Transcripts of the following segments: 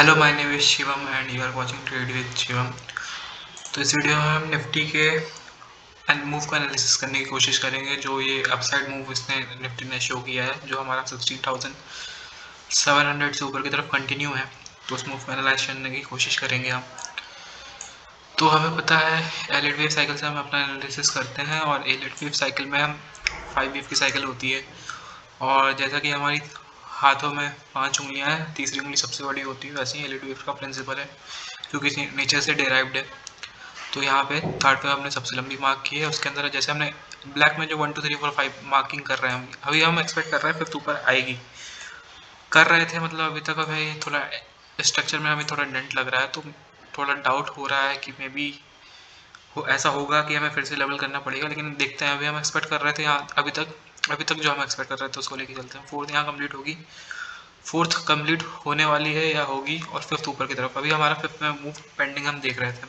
Hello, my name is Shivam and you are watching trade with Shivam. तो इस video में हम निफ्टी के मूव का एनालिसिस करने की कोशिश करेंगे। जो ये अपसाइड मूव इसने निफ्टी ने शो किया है, जो हमारा 16,700 से ऊपर की तरफ कंटिन्यू है, तो उस मूव को एनालाइज करने की कोशिश करेंगे हम। तो हमें पता है एलिट वेव साइकिल से हम अपना एनालिसिस करते हैं, और एलिट वेव साइकिल में हम 5 वेव की साइकिल होती है। और जैसा कि हमारी हाथों में 5 उंगलियां हैं, तीसरी उंगली सबसे बड़ी होती है, वैसे ही एलिट वेव का प्रिंसिपल है, क्योंकि नेचर से डेराइव्ड है। तो यहाँ पे थर्ड पे हमने सबसे लंबी मार्क की है। उसके अंदर जैसे हमने ब्लैक में जो 1 2 3 4 5 मार्किंग कर रहे हैं, अभी हम एक्सपेक्ट कर रहे हैं फिफ्थ ऊपर आएगी, कर रहे थे मतलब अभी तक। हमें थोड़ा स्ट्रक्चर में हमें थोड़ा डेंट लग रहा है, तो थोड़ा डाउट हो रहा है कि मे बी ऐसा होगा कि हमें फिर से लेवल करना पड़ेगा। लेकिन देखते हैं, अभी हम एक्सपेक्ट कर रहे थे यहाँ अभी तक जो हम एक्सपेक्ट कर रहे थे उसको लेके चलते हैं। फोर्थ यहाँ कंप्लीट होगी, फोर्थ कंप्लीट होने वाली है या होगी, और फिफ्थ ऊपर की तरफ। अभी हमारा फिफ्थ में मूव पेंडिंग हम देख रहे थे,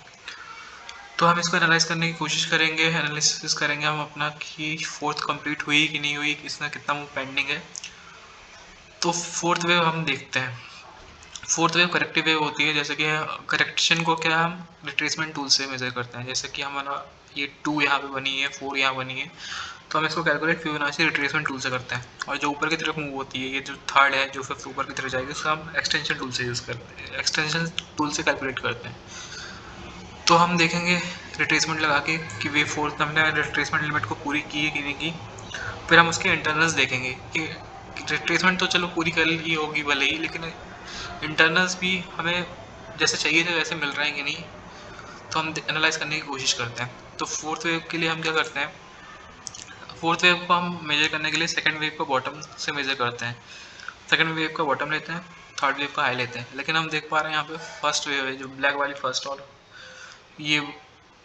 तो हम इसको एनालाइज करने की कोशिश करेंगे। एनालिसिस करेंगे हम अपना कि फोर्थ कंप्लीट हुई कि नहीं हुई, इसमें कितना मूव पेंडिंग है। तो फोर्थ वेव हम देखते हैं। फोर्थ वेव करेक्टिव वेव होती है। जैसे कि करेक्शन को क्या हम रिट्रेसमेंट टूल से मेजर करते हैं। जैसे कि हमारा ये 2 यहाँ पे बनी है, 4 यहाँ बनी है, तो हम इसको कैलकुलेट फिबोनाची रिट्रेसमेंट टूल से करते हैं। और जो ऊपर की तरफ मूव होती है, ये जो थर्ड है, जो फिफ्थ ऊपर की तरफ जाएगी, उसको हम एक्सटेंशन टूल से यूज़ करते हैं, एक्सटेंशन टूल से कैलकुलेट करते हैं। तो हम देखेंगे रिट्रेसमेंट लगा के कि वे फोर्थ हमने रिट्रेसमेंट लिमिट को पूरी की है कि नहीं की। फिर हम उसके इंटरनल्स देखेंगे कि रिट्रेसमेंट तो चलो पूरी कर ली होगी भले ही, लेकिन इंटरनल्स भी हमें जैसे चाहिए थे वैसे मिल रहे हैं कि नहीं, तो हम एनालाइज करने की कोशिश करते हैं। तो फोर्थ वेव के लिए हम क्या करते हैं, फोर्थ वेव को हम मेजर करने के लिए सेकंड वेव को बॉटम से मेजर करते हैं। सेकंड वेव का बॉटम लेते हैं, थर्ड वेव का हाई लेते हैं। लेकिन हम देख पा रहे हैं यहाँ पे फर्स्ट वेव है, जो ब्लैक वाली फर्स्ट, और ये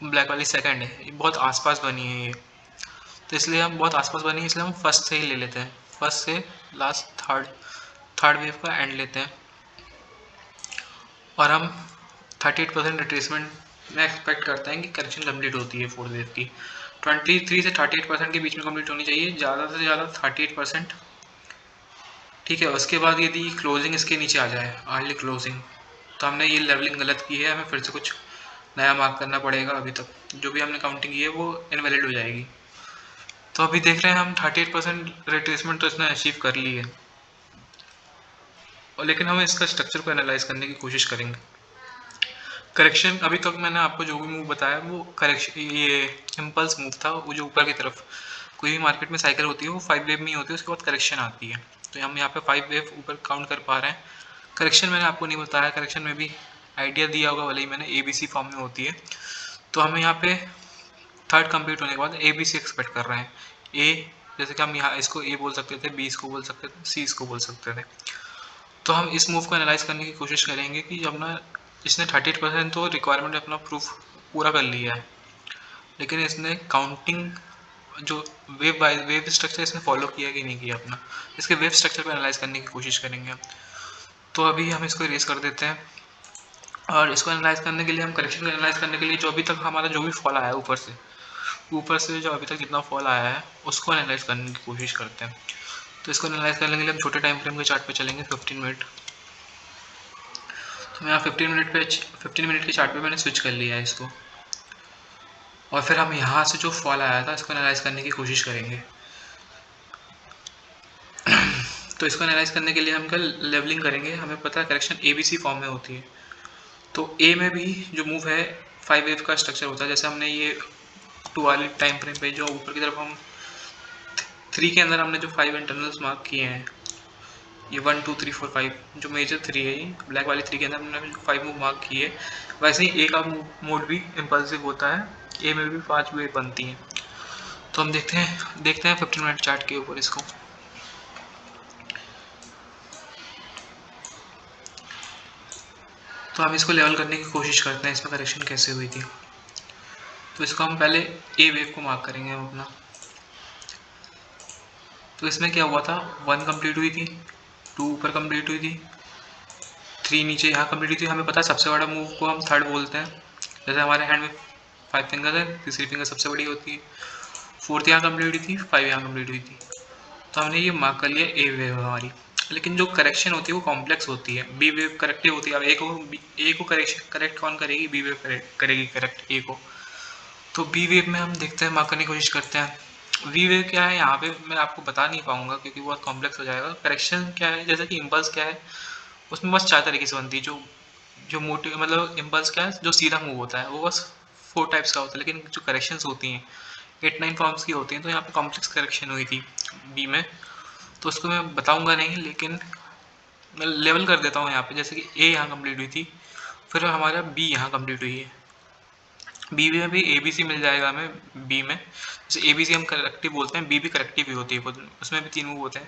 ब्लैक वाली सेकंड है, ये बहुत आसपास बनी है ये। तो इसलिए हम बहुत आसपास बनी है, इसलिए हम फर्स्ट से ही ले लेते हैं। फर्स्ट से लास्ट थर्ड वेव का एंड लेते हैं, और हम 38% रिट्रेसमेंट में एक्सपेक्ट करते हैं कि करेक्शन कंप्लीट होती है फोर्थ वेव की। 23 से 38% के बीच में कंप्लीट होनी चाहिए, ज़्यादा से ज़्यादा 38%। ठीक है, उसके बाद यदि क्लोजिंग इसके नीचे आ जाए, अर्ली क्लोजिंग, तो हमने ये लेवलिंग गलत की है, हमें फिर से कुछ नया मार्क करना पड़ेगा। अभी तक जो भी हमने काउंटिंग की है वो इनवैलिड हो जाएगी। तो अभी देख रहे हैं हम 38% रिट्रेसमेंट तो इसने अचीव कर ली है, और लेकिन हम इसका स्ट्रक्चर को एनालाइज करने की कोशिश करेंगे। करेक्शन अभी तक मैंने आपको जो भी मूव बताया वो करेक्शन, ये इम्पल्स मूव था। वो जो ऊपर की तरफ कोई भी मार्केट में साइकिल होती है वो 5 वेव में ही होती है, उसके बाद करेक्शन आती है। तो हम यहाँ पे 5 वेव ऊपर काउंट कर पा रहे हैं। करेक्शन मैंने आपको नहीं बताया, करेक्शन में भी आइडिया दिया होगा, भले ही मैंने ABC फॉर्म में होती है। तो हमें यहाँ पे थर्ड कंप्लीट होने के बाद ABC एक्सपेक्ट कर रहे हैं। ए, जैसे कि हम यहाँ इसको ए बोल सकते थे, बी इसको बोल सकते थे, सी इसको बोल सकते थे। तो हम इस मूव को एनालाइज करने की कोशिश करेंगे कि जब ना इसने 38% तो रिक्वायरमेंट अपना प्रूफ पूरा कर लिया है, लेकिन इसने काउंटिंग जो वेव स्ट्रक्चर इसने फॉलो किया कि नहीं किया अपना, इसके वेव स्ट्रक्चर को एनालाइज करने की कोशिश करेंगे। तो अभी हम इसको इरेज कर देते हैं, और इसको एनालाइज करने के लिए हम करेक्शन को एनालाइज करने के लिए जो अभी तक हमारा जो भी फॉल आया है ऊपर से जो अभी तक जितना फॉल आया है उसको एनालाइज करने की कोशिश करते हैं। तो इसको एनालाइज करने के लिए हम छोटे टाइम फ्रेम के चार्ट पे चलेंगे, 15 मिनट। तो मैं यहाँ 15 मिनट के चार्ट पे मैंने स्विच कर लिया है इसको, और फिर हम यहाँ से जो फॉल आया था इसको एनालाइज करने की कोशिश करेंगे। तो इसको एनालाइज करने के लिए हम कल लेवलिंग करेंगे। हमें पता है करेक्शन ABC फॉर्म में होती है, तो ए में भी जो मूव है 5 वेव का स्ट्रक्चर होता है। जैसे हमने ये 2 वाले टाइम फ्रेम पे जो ऊपर की तरफ हम 3 के अंदर हमने जो 5 इंटरनल्स मार्क किए हैं, ये 1 2 3 4 5 जो मेजर 3 है, ये ब्लैक वाली 3 के अंदर हमने 5 मूव मार्क किए। वैसे ही ए का मोड भी इम्पल्सिव होता है, ए में भी 5 वेव बनती हैं। तो हम देखते हैं 15 मिनट चार्ट के ऊपर इसको। तो हम इसको लेवल करने की कोशिश करते हैं, इसमें करेक्शन कैसे हुई थी। तो इसको हम पहले ए वेव को मार्क करेंगे हम अपना। तो इसमें क्या हुआ था, 1 कंप्लीट हुई थी, 2 ऊपर कंप्लीट हुई थी, 3 नीचे यहाँ कंप्लीट हुई थी। हमें पता है सबसे बड़ा मूव को हम थर्ड बोलते हैं। जैसे हमारे हैंड में 5 फिंगर है, तीसरी फिंगर सबसे बड़ी होती है। फोर्थ यहाँ कंप्लीट हुई थी, 5 यहाँ कंप्लीट हुई थी। तो हमने ये मार्क कर लिया ए वेव हमारी। लेकिन जो करेक्शन होती है वो कॉम्प्लेक्स होती है। बी वेव करेक्टिव होती है। अब ए को करेक्ट कौन करेगी? बी वेव करेगी करेक्ट ए को। तो बी वेव में हम देखते हैं, मार्क करने की कोशिश करते हैं। वी वेव क्या है, यहाँ पे मैं आपको बता नहीं पाऊंगा क्योंकि बहुत कॉम्प्लेक्स हो जाएगा। करेक्शन क्या है, जैसे कि इम्पल्स क्या है, उसमें बस 4 तरीके से बनती है। जो जो मोटिव मतलब इम्पल्स क्या है, जो सीधा मूव होता है, वो बस 4 टाइप्स का होता है। लेकिन जो करेक्शंस होती हैं 8-9 फॉर्म्स की होती हैं। तो यहाँ पे कॉम्प्लेक्स करेक्शन हुई थी बी में, तो उसको मैं बताऊंगा नहीं, लेकिन मैं लेवल कर देता हूँ यहाँ पे। जैसे कि ए यहाँ कंप्लीट हुई थी, फिर हमारा बी यहाँ कंप्लीट हुई है। बी में भी ए बी सी मिल जाएगा हमें बी में। जैसे ए बी सी हम करेक्टिव बोलते हैं, बी भी करेक्टिव ही होती है, उसमें भी 3 मूव होते हैं।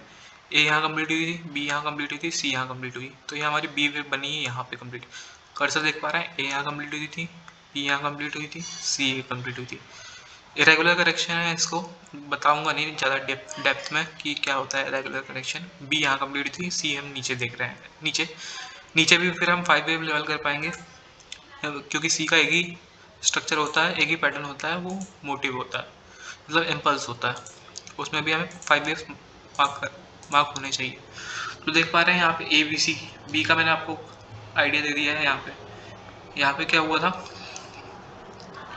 ए यहाँ कंप्लीट हुई थी, बी यहाँ कंप्लीट हुई थी, सी यहाँ कंप्लीट हुई। तो ये हमारी बी वेव बनी है यहाँ पे कंप्लीट। कर्सर देख पा रहे हैं, ए यहाँ कंप्लीट हुई थी, बी यहाँ कंप्लीट हुई थी, सी कंप्लीट हुई थी। इरेगुलर करेक्शन है, इसको बताऊंगा नहीं ज़्यादा डेप्थ में कि क्या होता है इरेगुलर करेक्शन। बी यहाँ कंप्लीट थी, सी हम नीचे देख रहे हैं। नीचे नीचे भी फिर हम 5 वेव लेवल कर पाएंगे, क्योंकि सी का एक ही स्ट्रक्चर होता है, एक ही पैटर्न होता है, वो मोटिव होता है, मतलब इम्पल्स होता है। उसमें भी हमें 5 वेव्स मार्क होने चाहिए। तो देख पा रहे हैं यहाँ पे ए बी सी। बी का मैंने आपको आइडिया दे दिया है। यहाँ पे क्या हुआ था,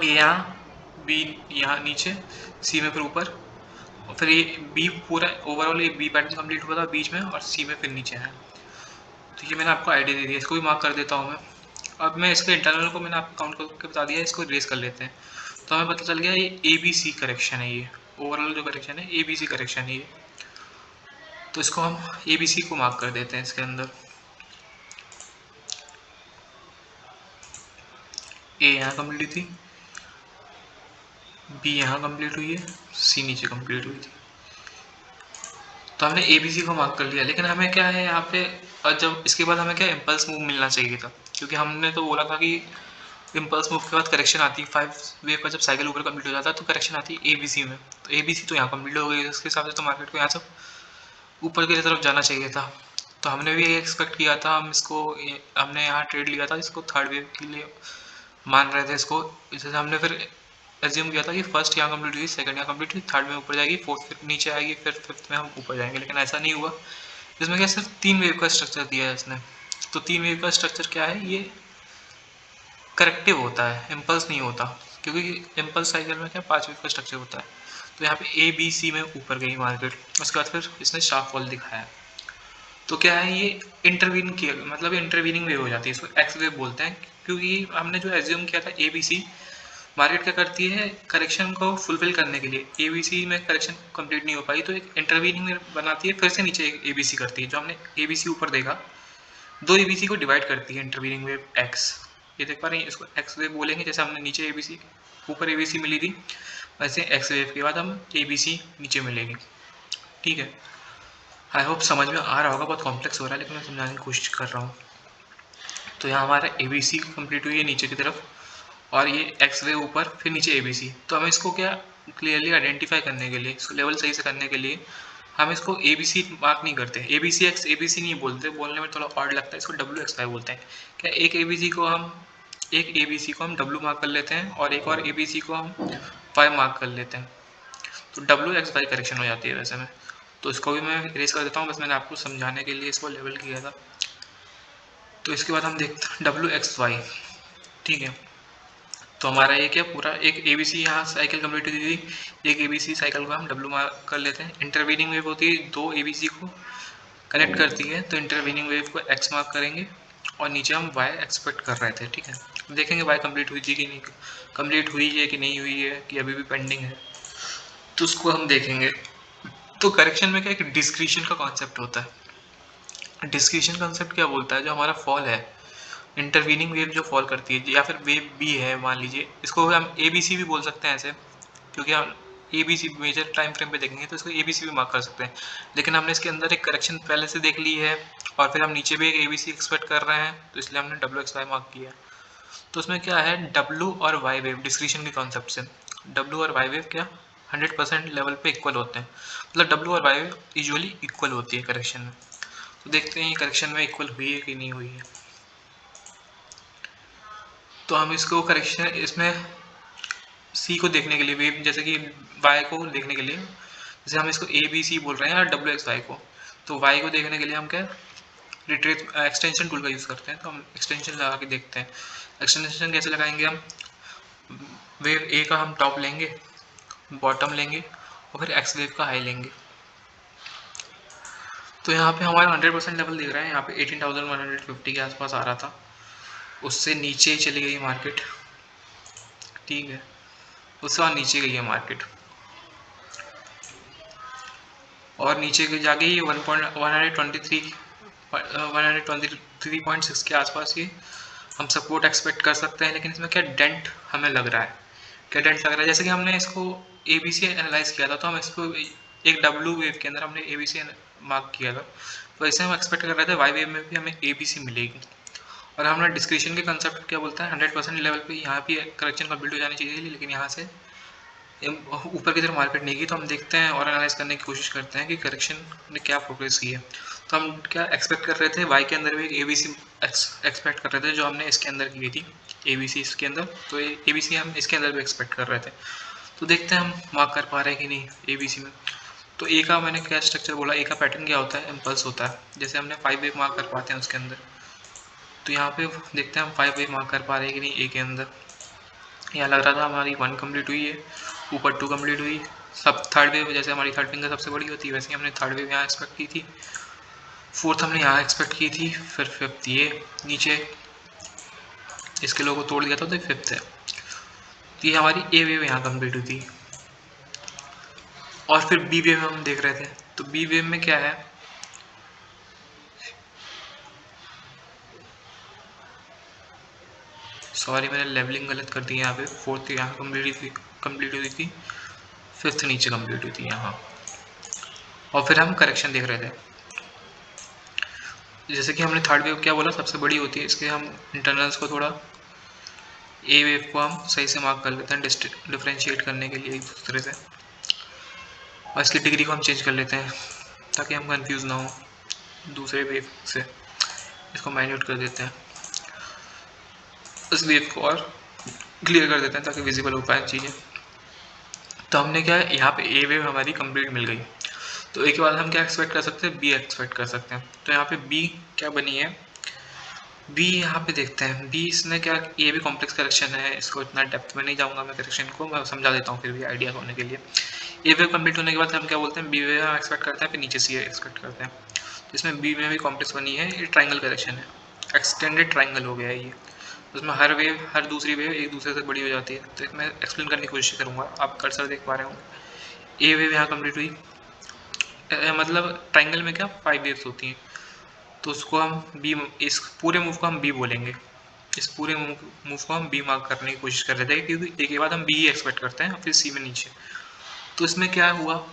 ए यहाँ, बी यहाँ नीचे, सी में फिर ऊपर, और फिर ये बी पूरा ओवरऑल ये बी पैटर्न कंप्लीट हुआ था बीच में, और सी में फिर नीचे है। तो ये मैंने आपको आइडिया दे दिया, इसको भी मार्क कर देता हूँ मैं। अब मैं इसके इंटरनल को मैंने आपको काउंट करके बता दिया, इसको इरेज कर लेते हैं। तो हमें पता चल गया ये ए बी सी करेक्शन है। ये ओवरऑल जो करेक्शन है ए बी सी करेक्शन है ये। तो इसको हम ए बी सी को मार्क कर देते हैं इसके अंदर। ए यहाँ कंप्लीट थी, बी यहाँ कंप्लीट हुई है, सी नीचे कंप्लीट हुई थी। तो हमने ए बी सी को मार्क कर लिया, लेकिन हमें क्या है यहाँ पे, और जब इसके बाद हमें क्या इम्पल्स मूव मिलना चाहिए था, क्योंकि हमने तो बोला था कि इम्पल्स मूव के बाद करेक्शन आती है। 5 वेव का जब साइकिल ऊपर कंप्लीट हो जाता है तो करेक्शन आती है ए बी सी में। तो ए बी सी तो यहाँ कंप्लीट हो गई, उसके हिसाब से तो मार्केट को यहाँ से ऊपर की तरफ जाना चाहिए था। तो हमने भी यही एक्सपेक्ट किया था। हमने यहाँ ट्रेड लिया था, इसको थर्ड वेव के लिए मान रहे थे इसको। जैसे हमने फिर एज्यूम किया था कि फर्स्ट यहाँ कंप्लीट हुई, सेकंड यहाँ कंप्लीट हुई, थर्ड में ऊपर जाएगी, फोर्थ फिर नीचे आएगी, फिर फिफ्थ में हम ऊपर जाएंगे। लेकिन ऐसा नहीं हुआ। इसमें क्या सिर्फ 3 वेव का स्ट्रक्चर दिया है इसने। तो 3 वेव का स्ट्रक्चर क्या है, ये करेक्टिव होता है, इम्पल्स नहीं होता, क्योंकि इम्पल्स साइकिल में क्या 5 वेव का स्ट्रक्चर होता है। तो यहाँ पे ए बी सी में ऊपर गई मार्केट, उसके बाद फिर इसने शार्प फॉल दिखाया। तो क्या है, ये इंटरवीन किया, मतलब इंटरवीनिंग वेव हो जाती है, इसको एक्स वेव बोलते हैं। क्योंकि हमने जो एज्यूम किया था ए बी सी, मार्केट क्या करती है करेक्शन को फुलफिल करने के लिए, ए बी सी में करेक्शन कंप्लीट नहीं हो पाई तो एक इंटरवीनिंग वेव बनाती है, फिर से नीचे एक ए बी सी करती है। जो हमने ए बी सी ऊपर देखा, 2 ए बी सी को डिवाइड करती है इंटरवीनिंग वेव एक्स। ये देख पा रहे हैं, इसको एक्स वेव बोलेंगे। जैसे हमने नीचे ए बी सी, ऊपर ए बी सी मिली थी, वैसे एक्स वेव के बाद हम ए बी सी नीचे मिलेगी। ठीक है, आई होप समझ में आ रहा होगा। बहुत कॉम्प्लेक्स हो रहा है लेकिन मैं समझाने की कोशिश कर रहा हूँ। तो यहाँ हमारा ए बी सी कम्प्लीट हुई है नीचे की तरफ, और ये एक्स वे ऊपर, फिर नीचे ए बी सी। तो हमें इसको क्या क्लियरली आइडेंटिफाई करने के लिए, इसको लेवल सही से करने के लिए हम इसको ए बी सी मार्क नहीं करते। A B C X A B C नहीं बोलते, बोलने में थोड़ा ऑड लगता है, इसको डब्ल्यू एक्स वाई बोलते हैं। क्या एक ए बी सी को हम डब्ल्यू मार्क कर लेते हैं, और एक और ए बी सी को हम वाई मार्क कर लेते हैं। तो डब्ल्यू एक्स वाई करेक्शन हो जाती है वैसे में। तो इसको भी मैं इरेज कर देता हूँ, बस मैंने आपको समझाने के लिए इसको लेवल किया था। तो इसके बाद हम देखते हैं डब्ल्यू एक्स वाई। ठीक है, तो हमारा ये क्या पूरा एक ए बी सी यहाँ साइकिल कंप्लीट हुई थी, एक ए बी सी साइकिल को हम डब्ल्यू मार्क कर लेते हैं। इंटरवीनिंग वेव होती है, 2 ए बी सी को कनेक्ट करती है, तो इंटरवीनिंग वेव को एक्स मार्क करेंगे, और नीचे हम वाई एक्सपेक्ट कर रहे थे। ठीक है, देखेंगे वाई कंप्लीट हुई थी कि नहीं, कंप्लीट हुई है कि नहीं हुई है, कि अभी भी पेंडिंग है, तो उसको हम देखेंगे। तो करेक्शन में क्या एक डिस्क्रिशन का कॉन्सेप्ट होता है। डिस्क्रिशन कॉन्सेप्ट क्या बोलता है, जो हमारा फॉल है, इंटरवीनिंग वेव जो फॉल करती है, या फिर वेव बी है मान लीजिए, इसको हम ए बी सी भी बोल सकते हैं ऐसे, क्योंकि हम A B C major time frame पे देखेंगे तो इसको ए बी सी भी मार्क कर सकते हैं। लेकिन हमने इसके अंदर एक करेक्शन पहले से देख ली है, और फिर हम नीचे भी एक ए बी सी एक्सपेक्ट कर रहे हैं, तो इसलिए हमने डब्ल्यू एक्स वाई मार्क किया। तो उसमें क्या है, डब्ल्यू और वाई वेव डिस्क्रिशन के कॉन्सेप्ट से, डब्ल्यू और वाई वेव क्या 100% लेवल पे इक्वल होते हैं, मतलब डब्ल्यू और वाई वेव यूजुअली इक्वल होती है करेक्शन में। तो देखते हैं ये करेक्शन में इक्वल हुई है कि नहीं हुई है। तो हम इसको करेक्शन इसमें सी को देखने के लिए, वेव जैसे कि वाई को देखने के लिए, जैसे हम इसको ए बी सी बोल रहे हैं, या डब्ल्यू एक्स वाई को, तो वाई को देखने के लिए हम क्या रिट्रेस एक्सटेंशन टूल का यूज़ करते हैं। तो हम एक्सटेंशन लगा के देखते हैं। एक्सटेंशन कैसे लगाएंगे हम, वेव ए का हम टॉप लेंगे, बॉटम लेंगे और फिर एक्स वेव का हाई लेंगे। तो यहाँ पे हमारा 100% लेवल दिख रहा है, यहाँ पे 18,150 के आसपास आ रहा था, उससे नीचे ही चली गई मार्केट, ठीक है, उससे और नीचे गई है मार्केट, और नीचे के जाके ये 123.6 के आसपास ये हम सपोर्ट एक्सपेक्ट कर सकते हैं। लेकिन इसमें क्या डेंट हमें लग रहा है, क्या डेंट लग रहा है, जैसे कि हमने इसको ABC एनालाइज किया था, तो हम इसको एक W वेव के अंदर हमने ABC मार्क किया था, तो ऐसे हम एक्सपेक्ट कर रहे थे वाई वेव में भी हमें ABC मिलेगी। और हमने डिस्क्रिप्शन के कंसेप्ट क्या बोलता है, 100% लेवल पे यहाँ भी करेक्शन कंप्लीट हो जानी चाहिए, लेकिन यहाँ से ऊपर की तरफ मार्केट नहीं की। तो हम देखते हैं और एनालाइज करने की कोशिश करते हैं कि करेक्शन ने क्या प्रोग्रेस की है। तो हम क्या एक्सपेक्ट कर रहे थे, वाई के अंदर भी एक ABC एक्सपेक्ट कर रहे थे जो हमने इसके अंदर की थी, ABC इसके अंदर, तो ABC हम इसके अंदर भी एक्सपेक्ट कर रहे थे। तो देखते हैं हम मार्क कर पा रहे हैं कि नहीं ABC में। तो ए का मैंने क्या स्ट्रक्चर बोला, ए का पैटर्न क्या होता है, इम्पल्स होता है, जैसे हमने 5 वेव मार्क कर पाते हैं उसके अंदर। तो यहाँ पे देखते हैं हम 5 वेव मार्क कर पा रहे हैं कि नहीं ए के अंदर। यहाँ लग रहा था हमारी 1 कंप्लीट हुई है, ऊपर 2 कंप्लीट हुई, सब थर्ड वेव जैसे हमारी थर्ड फिंगर सबसे बड़ी होती है वैसे ही हमने थर्ड वेव यहाँ एक्सपेक्ट की थी, फोर्थ हमने यहाँ एक्सपेक्ट की थी, फिर फिफ्थ ये नीचे इसके लोगों को तोड़ दिया था, तो फिफ्थ है। तो ये हमारी ए वेव यहाँ कंप्लीट हुई थी। और फिर बी वेव हम देख रहे थे, तो बी वेव में क्या है, सॉरी मैंने लेवलिंग गलत कर दी, यहाँ पे फोर्थ यहाँ कंप्लीट हुई थी, फिफ्थ नीचे कंप्लीट हुई थी यहाँ। और फिर हम करेक्शन देख रहे थे, जैसे कि हमने थर्ड वेव क्या बोला सबसे बड़ी होती है, इसके हम इंटरनल्स को थोड़ा ए वेव को हम सही से मार्क कर लेते हैं डिफ्रेंशिएट करने के लिए एक दूसरे से, और इसकी डिग्री को हम चेंज कर लेते हैं ताकि हम कंफ्यूज ना हो दूसरे वेव से। इसको माइन्यूट कर देते हैं, उस वेव को और क्लियर कर देते हैं ताकि विजिबल हो पाए चीज़ें। तो हमने क्या है, यहाँ पे ए वेव हमारी कंप्लीट मिल गई। तो ए के बाद हम क्या एक्सपेक्ट कर सकते हैं, बी एक्सपेक्ट कर सकते हैं। तो यहाँ पे बी क्या बनी है, बी यहाँ पे देखते हैं, बी इसने क्या, ये भी कॉम्प्लेक्स करेक्शन है, इसको इतना डेप्थ में नहीं जाऊँगा मैं, करेक्शन को मैं समझा देता हूँ फिर भी आइडिया होने के लिए। ए वेव कंप्लीट होने के बाद हम क्या बोलते हैं, बी वेव हम एक्सपेक्ट करते हैं, फिर नीचे सी एक्सपेक्ट करते हैं। तो इसमें बी में भी कॉम्प्लेक्स बनी है, ये ट्राइंगल करेक्शन है, एक्सटेंडेड ट्राइंगल हो गया है ये। उसमें हर वेव, हर दूसरी वेव एक दूसरे से बड़ी हो जाती है। तो मैं एक्सप्लेन करने की कोशिश करूँगा, आप कर्सर देख पा रहे होंगे। ए वेव यहाँ कंप्लीट हुई, मतलब ट्राइंगल में क्या 5 वेव्स होती हैं, तो उसको हम बी, इस पूरे मूव को हम बी बोलेंगे, इस पूरे मूव को हम बी मार्क करने की कोशिश कर रहे थे, क्योंकि एक के बाद हम बी ही एक्सपेक्ट करते हैं, फिर सी में नीचे। तो इसमें क्या हुआ,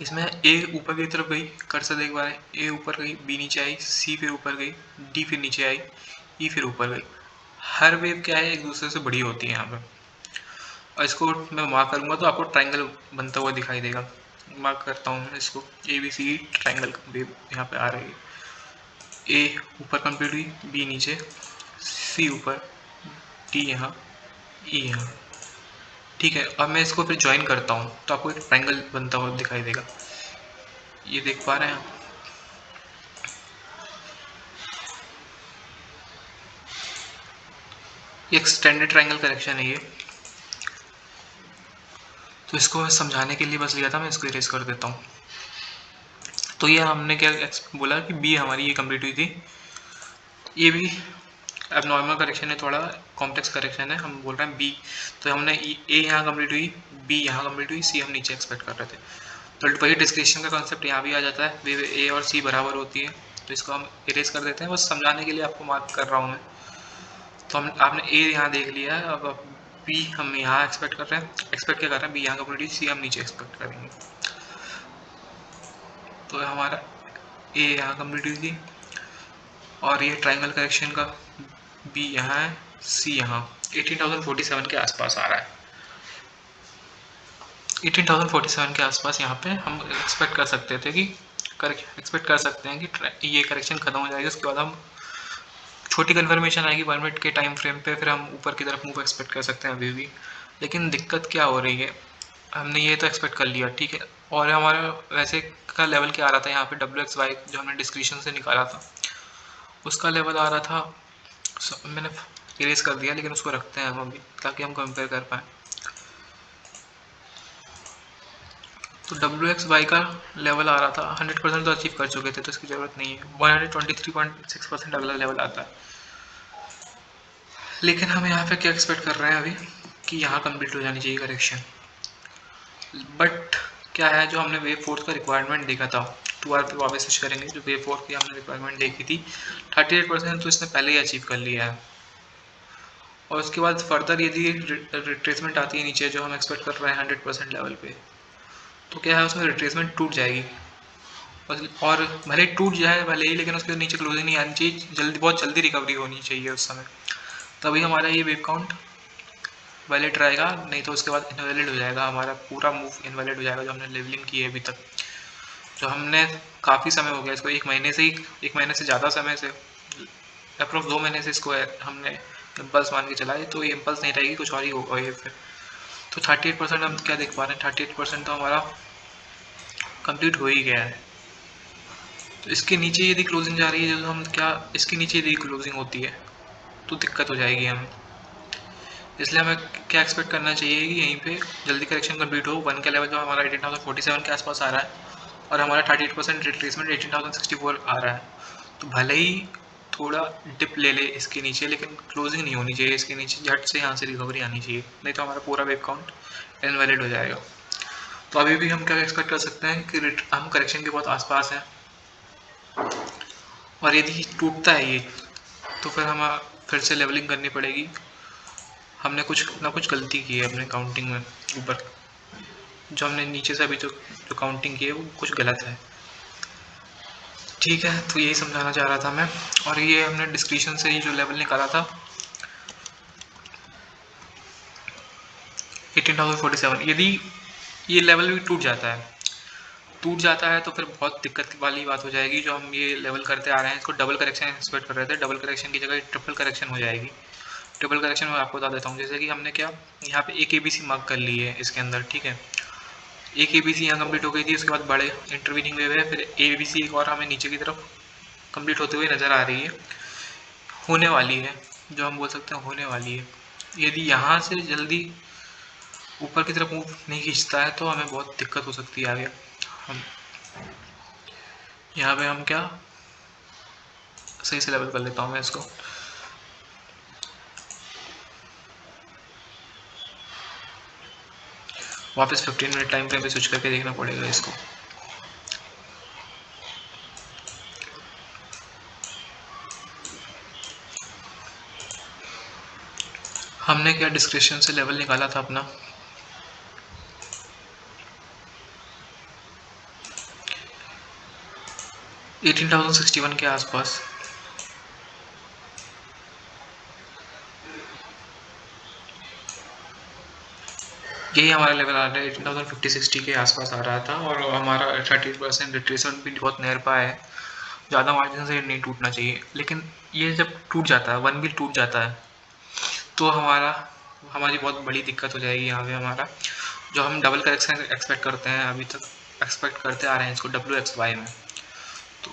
इसमें ए ऊपर की तरफ गई, कर्सर देख पा रहे हैं, ए ऊपर गई, बी नीचे आई, सी फिर ऊपर गई, डी फिर नीचे आई, ई फिर ऊपर गई। हर वेव क्या है, एक दूसरे से बड़ी होती है यहाँ पे। और इसको मैं मार्क करूँगा तो आपको ट्राइंगल बनता हुआ दिखाई देगा। मार्क करता हूँ मैं इसको, A B C triangle wave यहाँ पे आ रही है। ए ऊपर कंप्लीट हुई, बी नीचे, सी ऊपर, डी यहाँ, ई यहाँ, ठीक है। अब मैं इसको फिर ज्वाइन करता हूँ तो आपको एक ट्राइंगल बनता हुआ दिखाई देगा, ये देख पा रहे हैं आप। ये एक्सटेंडेड ट्राइंगल करेक्शन है ये। तो इसको समझाने के लिए बस लिया था, मैं इसको इरेज कर देता हूँ। तो ये हमने क्या बोला कि बी हमारी ये कंप्लीट हुई थी, ये भी अब नॉर्मल करेक्शन है, थोड़ा कॉम्प्लेक्स करेक्शन है, हम बोल रहे हैं बी। तो हमने ए यहाँ कंप्लीट हुई, बी यहाँ कंप्लीट हुई, सी हम नीचे एक्सपेक्ट कर रहे थे। तो वही डिस्क्रिप्शन का कॉन्सेप्ट यहाँ भी आ जाता है, वे ए और सी बराबर होती है, तो इसको हम इरेज कर देते हैं, बस समझाने के लिए आपको मार्क कर रहा हूँ मैं। तो हम आपने ए यहाँ देख लिया है, अब बी हम यहाँ एक्सपेक्ट कर रहे हैं, एक्सपेक्ट क्या कर रहे हैं, बी यहाँ कंप्लीट हुई, सी हम नीचे एक्सपेक्ट करेंगे। तो हमारा ए यहाँ कंप्लीट हुई थी, और ये ट्राइंगल करेक्शन का बी यहाँ है, सी यहाँ 18,047 के आसपास आ रहा है। 18,047 के आसपास यहाँ पे हम एक्सपेक्ट कर सकते थे कि एक्सपेक्ट कर सकते हैं कि ये करेक्शन खत्म हो जाएगी, उसके बाद हम छोटी कन्फर्मेशन आएगी 1 मिनट के टाइम फ्रेम पे, फिर हम ऊपर की तरफ मूव एक्सपेक्ट कर सकते हैं अभी भी। लेकिन दिक्कत क्या हो रही है, हमने ये तो एक्सपेक्ट कर लिया, ठीक है। और हमारा वैसे का लेवल क्या आ रहा था यहाँ पे, डब्ल्यू एक्स वाई जो हमने डिस्क्रिप्शन से निकाला था उसका लेवल आ रहा था, मैंने इरेज कर दिया लेकिन उसको रखते हैं हम अभी ताकि हम कंपेयर कर पाएँ। तो डब्ल्यू एक्स वाई का लेवल आ रहा था 100% तो अचीव कर चुके थे तो इसकी ज़रूरत नहीं है। 123.6% अगला लेवल आता है। लेकिन हम यहाँ पे क्या एक्सपेक्ट कर रहे हैं अभी कि यहाँ कंप्लीट हो जानी चाहिए करेक्शन। बट क्या है, जो हमने वेव फोर्थ का रिक्वायरमेंट देखा था, 2 आवर पे वापस स्विच करेंगे, जो वेव फोर्थ की हमने रिक्वायरमेंट देखी थी 38% तो इसने पहले ही अचीव कर लिया है। और उसके बाद फर्दर यदि रिट्रेसमेंट आती है नीचे जो हम एक्सपेक्ट कर रहे हैं 100% लेवल पे, तो क्या है उसमें रिट्रेसमेंट टूट जाएगी। और भले टूट जाए भले ही, लेकिन उसके नीचे क्लोजिंग नहीं आनी चाहिए, जल्दी बहुत जल्दी रिकवरी होनी चाहिए उस समय, तभी हमारा ये वेव काउंट वैलिड रहेगा। नहीं तो उसके बाद इनवैलिड हो जाएगा, हमारा पूरा मूव इनवैलिड हो जाएगा जो हमने लेवलिंग की है अभी तक। जो हमने काफ़ी समय हो गया इसको, 1 महीने से ही, 1 महीने से ज़्यादा समय से, अप्रोक्स 2 महीने से इसको हमने इम्पल्स मान के चलाए, तो ये इम्पल्स नहीं रहेगी, कुछ और ही होगा ये फिर। तो 38% हम क्या देख पा रहे हैं, 38% तो हमारा कंप्लीट हो ही गया है। तो इसके नीचे यदि क्लोजिंग जा रही है, जो हम क्या, इसके नीचे यदि क्लोजिंग होती है तो दिक्कत हो जाएगी हमें। इसलिए हमें क्या एक्सपेक्ट करना चाहिए कि यहीं पे जल्दी करेक्शन कंप्लीट हो। 1 का लेवल जो हमारा 18,047 के आसपास आ रहा है और हमारा 38% रिट्रेसमेंट 18,064 आ रहा है, तो भले ही थोड़ा डिप ले ले इसके नीचे, लेकिन क्लोजिंग नहीं होनी चाहिए इसके नीचे, झट से यहाँ से रिकवरी आनी चाहिए, नहीं तो हमारा पूरा वेव काउंट इनवैलिड हो जाएगा। तो अभी भी हम क्या एक्सपेक्ट कर सकते हैं कि हम करेक्शन के बहुत आसपास हैं, और यदि टूटता है ये तो फिर हमें फिर से लेवलिंग करनी पड़ेगी। हमने कुछ ना कुछ गलती की है अपने काउंटिंग में, ऊपर जो हमने नीचे से अभी जो काउंटिंग की है वो कुछ गलत है, ठीक है। तो यही समझाना चाह रहा था मैं। और ये हमने डिस्क्रिप्शन से ही जो लेवल निकाला था 18,047, यदि ये लेवल भी टूट जाता है तो फिर बहुत दिक्कत वाली बात हो जाएगी। जो हम ये लेवल करते आ रहे हैं इसको डबल करेक्शन एक्सपेक्ट कर रहे थे, डबल करेक्शन की जगह ट्रिपल करेक्शन हो जाएगी। ट्रिपल करेक्शन में आपको बता देता हूँ, जैसे कि हमने क्या यहाँ पे एक ABC मार्क कर ली है इसके अंदर, ठीक है। एक ABC यहाँ कंप्लीट हो गई थी, उसके बाद बड़े इंटरवीनिंग वेव है, फिर ABC एक और हमें नीचे की तरफ कंप्लीट होते हुए नज़र आ रही है, होने वाली है, जो हम बोल सकते हैं होने वाली है। यदि यहाँ से जल्दी ऊपर की तरफ मूव नहीं खींचता है तो हमें बहुत दिक्कत हो सकती है आगे। हम यहाँ पे हम क्या सही से लेवल कर लेता हूँ मैं इसको। वापस 15 मिनट टाइम फ्रेम पे स्विच करके देखना पड़ेगा इसको। हमने क्या डिस्क्रिप्शन से लेवल निकाला था अपना 18,061 के आसपास। यही हमारा लेवल आ रहा है, 18,050-60 के आसपास आ रहा था, और हमारा 30% रिट्रेसमेंट भी बहुत नियर पाया है, ज़्यादा मार्जिन से नहीं टूटना चाहिए। लेकिन ये जब टूट जाता है, वन भी टूट जाता है, तो हमारी बहुत बड़ी दिक्कत हो जाएगी यहाँ पे। हमारा जो हम डबल करेक्शन एक्सपेक्ट करते हैं, अभी तक एक्सपेक्ट करते आ रहे हैं इसको WXY में, तो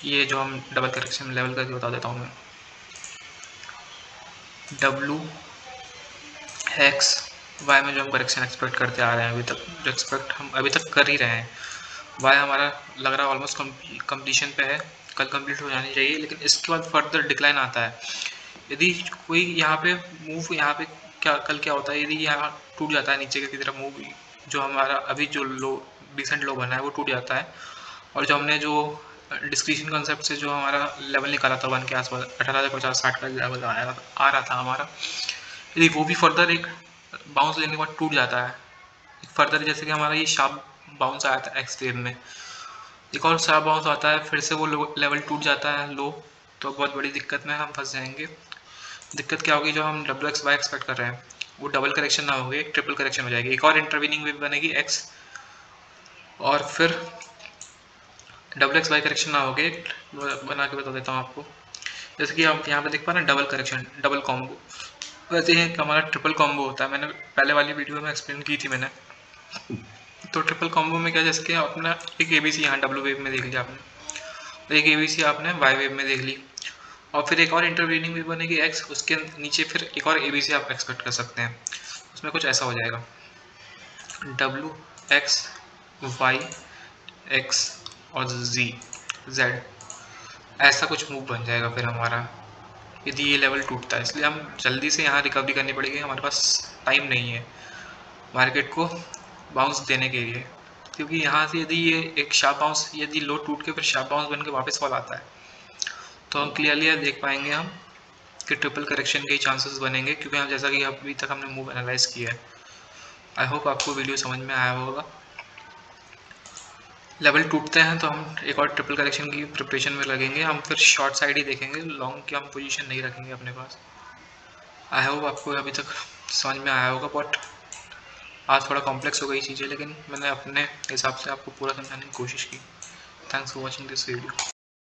ये जो हम डबल करेक्शन लेवल करके बता देता हूँ मैं, WXY में जो हम करेक्शन एक्सपेक्ट करते आ रहे हैं अभी तक, जो एक्सपेक्ट हम अभी तक कर ही रहे हैं, वाई हमारा लग रहा है ऑलमोस्ट कंप्लीशन पे है, कल कंप्लीट हो जानी चाहिए। लेकिन इसके बाद फर्दर डिक्लाइन आता है, यदि कोई यहाँ पे मूव, यहाँ पे क्या होता है, यदि यहाँ टूट जाता है नीचे की तरफ मूव, जो हमारा अभी जो लो डिसेंट लो बना है वो टूट जाता है, और जो हमने जो डिस्क्रिप्शन कंसेप्ट से जो हमारा लेवल निकाला था 1 के आसपास 18,050-60 का लेवल आ रहा था हमारा, यदि वो भी फर्दर एक बाउंस लेने के बाद टूट जाता है फर्दर, जैसे कि हमारा ये शार्प बाउंस आया था एक्स देर में, एक और शार्प बाउंस आता है, फिर से वो लेवल टूट जाता है लो, तो बहुत बड़ी दिक्कत में हम फंस जाएंगे। दिक्कत क्या होगी, जो हम WXY एक्सपेक्ट कर रहे हैं वो डबल करेक्शन ना होगी, एक ट्रिपल करेक्शन हो जाएगी, एक और इंटरवीनिंग वेव बनेगी X, और फिर WXY करेक्शन ना होगी, बना के बता देता हूँ आपको। जैसे कि आप यहाँ पे देख पा रहे हैं डबल करेक्शन, डबल कॉम्बो, वैसे ही हमारा ट्रिपल कॉम्बो होता है, मैंने पहले वाली वीडियो में एक्सप्लेन की थी मैंने। तो ट्रिपल कॉम्बो में क्या, जैसे कि अपना एक ABC यहाँ डब्ल्यू वेव में देख लिया आपने, एक ABC आपने वाई वेव में देख ली, और फिर एक और इंटरवेनिंग वेव बनेगी एक्स, उसके नीचे फिर एक और ABC आप एक्सपेक्ट कर सकते हैं। उसमें कुछ ऐसा हो जाएगा W X Y X और Z, ऐसा कुछ मूव बन जाएगा फिर हमारा, यदि ये लेवल टूटता है। इसलिए हम जल्दी से यहाँ रिकवरी करनी पड़ेगी, हमारे पास टाइम नहीं है मार्केट को बाउंस देने के लिए, क्योंकि यहाँ से यदि ये एक शार्प बाउंस, यदि लो टूट के फिर शार्प बाउंस बन के वापस फॉल आता है, तो हम क्लियरली देख पाएंगे हम कि ट्रिपल करेक्शन के चांसेस बनेंगे, क्योंकि हम जैसा कि अभी तक हमने मूव एनालाइज किया है। आई होप आपको वीडियो समझ में आया होगा। लेवल टूटते हैं तो हम एक और ट्रिपल करेक्शन की प्रिपरेशन में लगेंगे, हम फिर शॉर्ट साइड ही देखेंगे, लॉन्ग की हम पोजीशन नहीं रखेंगे अपने पास। आई होप आपको अभी तक समझ में आया होगा, बट आज थोड़ा कॉम्प्लेक्स हो गई चीज़ें, लेकिन मैंने अपने हिसाब से आपको पूरा समझाने की कोशिश की। Thanks for watching this video.